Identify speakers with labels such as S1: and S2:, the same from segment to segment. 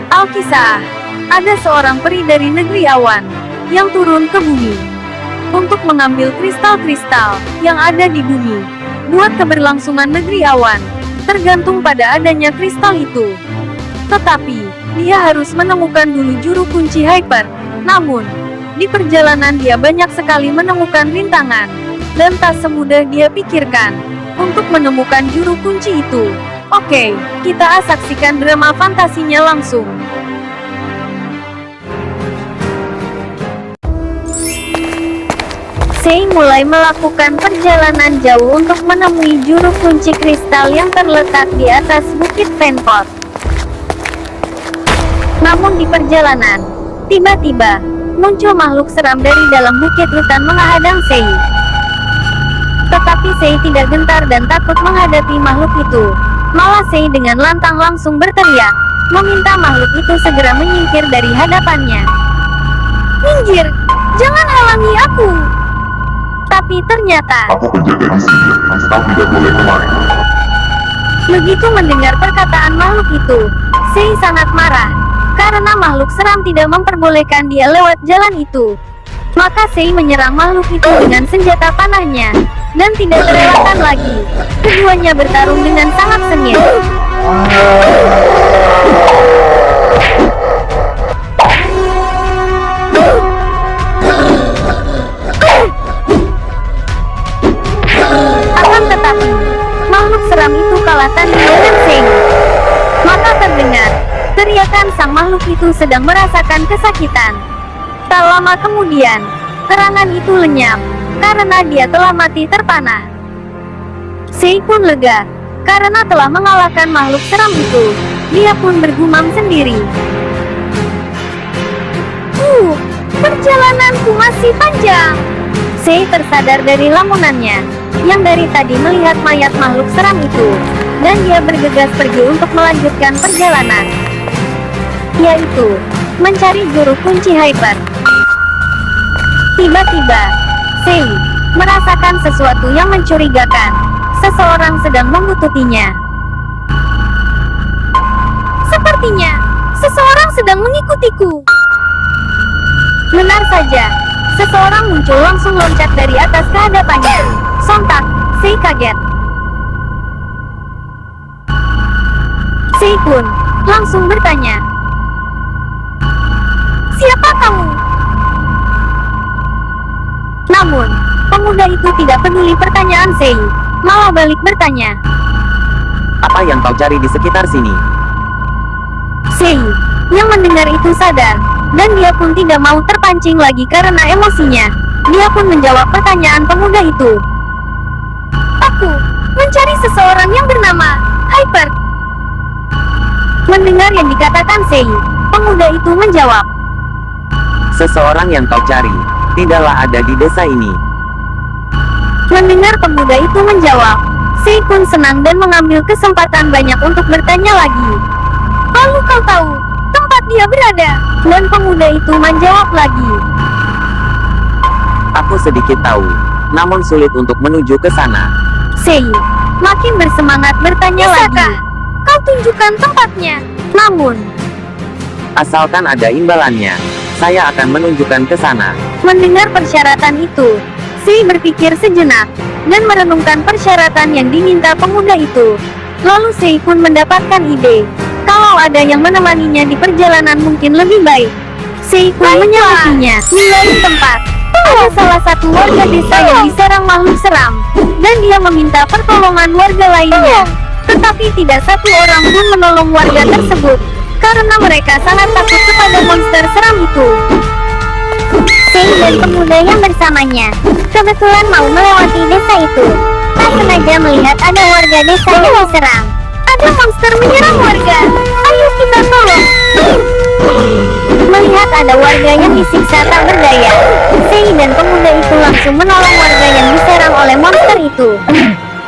S1: Alkisah, ada seorang peri dari negeri awan yang turun ke bumi untuk mengambil kristal-kristal yang ada di bumi. Buat keberlangsungan negeri awan tergantung pada adanya kristal itu. Tetapi, dia harus menemukan dulu juru kunci Hyper. Namun, di perjalanan dia banyak sekali menemukan rintangan, dan tak semudah dia pikirkan untuk menemukan juru kunci itu. Oke, kita saksikan drama fantasinya langsung. Sei mulai melakukan perjalanan jauh untuk menemui juru kunci kristal yang terletak di atas Bukit Penpot. Namun di perjalanan, tiba-tiba muncul makhluk seram dari dalam bukit hutan menghadang Sei. Tetapi Sei tidak gentar dan takut menghadapi makhluk itu. Malah Sei dengan lantang langsung berteriak, meminta makhluk itu segera menyingkir dari hadapannya. "Minggir! Jangan halangi aku!" Tapi ternyata,
S2: Aku penjaga di sini, kau tidak boleh kemari.
S1: begitu mendengar perkataan makhluk itu, Sei sangat marah, karena makhluk seram tidak memperbolehkan dia lewat jalan itu. Maka Sei menyerang makhluk itu dengan senjata panahnya, dan tidak terelakkan lagi. Keduanya bertarung dengan sangat sengit. Akan tetapi, makhluk seram itu kalah tanding dengan Sei. Maka terdengar teriakan sang makhluk itu sedang merasakan kesakitan. Tak lama kemudian, serangan itu lenyap, karena dia telah mati terpanah. Sei pun lega, karena telah mengalahkan makhluk seram itu. Dia pun bergumam sendiri. Perjalananku masih panjang." Sei tersadar dari lamunannya, yang dari tadi melihat mayat makhluk seram itu, dan dia bergegas pergi untuk melanjutkan perjalanan, yaitu mencari juru kunci Hyper. Tiba-tiba, Sei merasakan sesuatu yang mencurigakan. Seseorang sedang membututinya. Sepertinya, seseorang sedang mengikutiku. Benar saja, seseorang muncul langsung loncat dari atas ke hadapannya. Sontak, Sei kaget. Sei pun langsung bertanya, "Siapa kamu?" Namun, pemuda itu tidak peduli pertanyaan Sei, malah balik bertanya,
S3: Apa yang kau cari di sekitar sini?
S1: Sei yang mendengar itu sadar, dan dia pun tidak mau terpancing lagi karena emosinya. Dia pun menjawab pertanyaan pemuda itu. "Aku mencari seseorang yang bernama Hyper." Mendengar yang dikatakan Sei, pemuda itu menjawab,
S3: Seseorang yang kau cari, tidaklah ada di desa ini.
S1: Mendengar pemuda itu menjawab, Sei pun senang dan mengambil kesempatan banyak untuk bertanya lagi. "Lalu kau tahu tempat dia berada?" Dan pemuda itu menjawab lagi,
S3: Aku sedikit tahu, namun sulit untuk menuju ke sana.
S1: Sei makin bersemangat bertanya lagi, "Bisakah kau tunjukkan tempatnya?" Namun,
S3: Asalkan ada imbalannya, saya akan menunjukkan ke sana.
S1: mendengar persyaratan itu, Sei berpikir sejenak, dan merenungkan persyaratan yang diminta pemuda itu. Lalu Sei pun mendapatkan ide, kalau ada yang menemaninya di perjalanan mungkin lebih baik. Sei pun menyelidiknya, mencari tempat. Ada salah satu warga desa yang diserang makhluk seram, dan dia meminta pertolongan warga lainnya. Tetapi tidak satu orang pun menolong warga tersebut, karena mereka sangat takut kepada monster seram itu. Sei dan pemuda yang bersamanya kebetulan mau melewati desa itu. Tak sengaja melihat ada warga desa yang diserang. Ada monster menyerang warga. Ayo kita tolong. Melihat ada warga yang disiksa tak berdaya, Sei dan pemuda itu langsung menolong warga yang diserang oleh monster itu.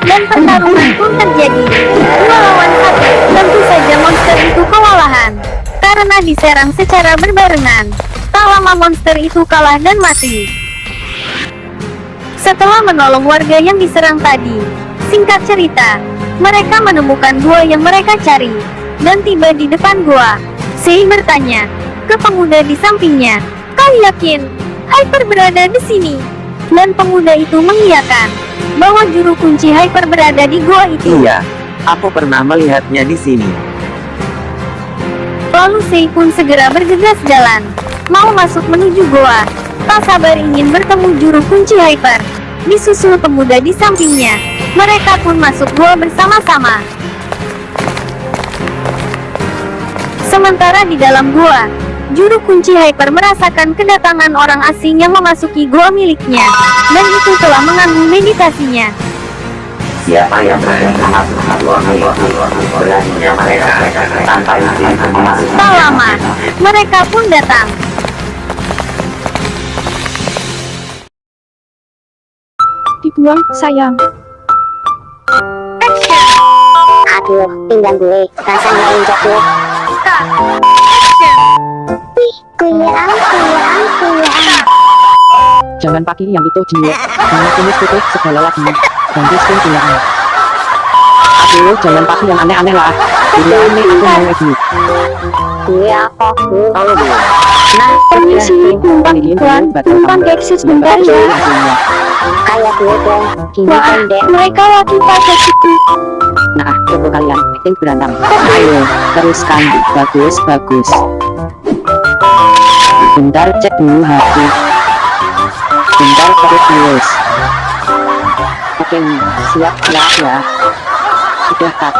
S1: Dan pertarungan pun terjadi. 2 lawan 1. Tentu saja monster itu kewalahan, karena diserang secara berbarengan. Tak lama monster itu kalah dan mati. Setelah menolong warga yang diserang tadi, singkat cerita, mereka menemukan gua yang mereka cari, dan tiba di depan gua. Sei bertanya ke pemuda di sampingnya. Kau yakin Hyper berada di sini? Dan pemuda itu mengiyakan bahwa juru kunci Hyper berada di gua itu.
S3: Iya, aku pernah melihatnya di sini.
S1: Lalu Sei pun segera bergegas jalan, mau masuk menuju goa. Tak sabar ingin bertemu juru kunci Hyper. Disusul pemuda di sampingnya. Mereka pun masuk goa bersama-sama. Sementara di dalam goa, juru kunci Hyper merasakan kedatangan orang asing yang memasuki goa miliknya. Dan itu telah mengganggu meditasinya.
S4: Siapa yang berani masuk ke gua milik? Beraninya mereka tanpa izin memasuki.
S1: Tak lama, mereka pun datang.
S5: Dibuang, sayang.
S6: Aduh, pinggang gue, rasanya injak gue. Ih, kuyang.
S5: Jangan pakai yang itu, Jiwo. Karena kumis putih segala lagi. Ganti skin kuyang. Aduh, jangan pakai yang aneh-aneh lah. Ini aneh, aku mau edit.
S6: Gue apa? Gue
S3: Kalau gue,
S1: Nah, permisi, numpang iklan, numpang keksis bentar ya.
S6: kayak gue dong. Gini
S1: Wah,
S6: kan dek.
S1: mereka lagi pada situ.
S5: Nah, coba kalian acting berantem. Ayo, teruskan. Bagus. Bentar, cek dulu HP. Bentar, terus. Oke nih, siap ya. Sudah cut.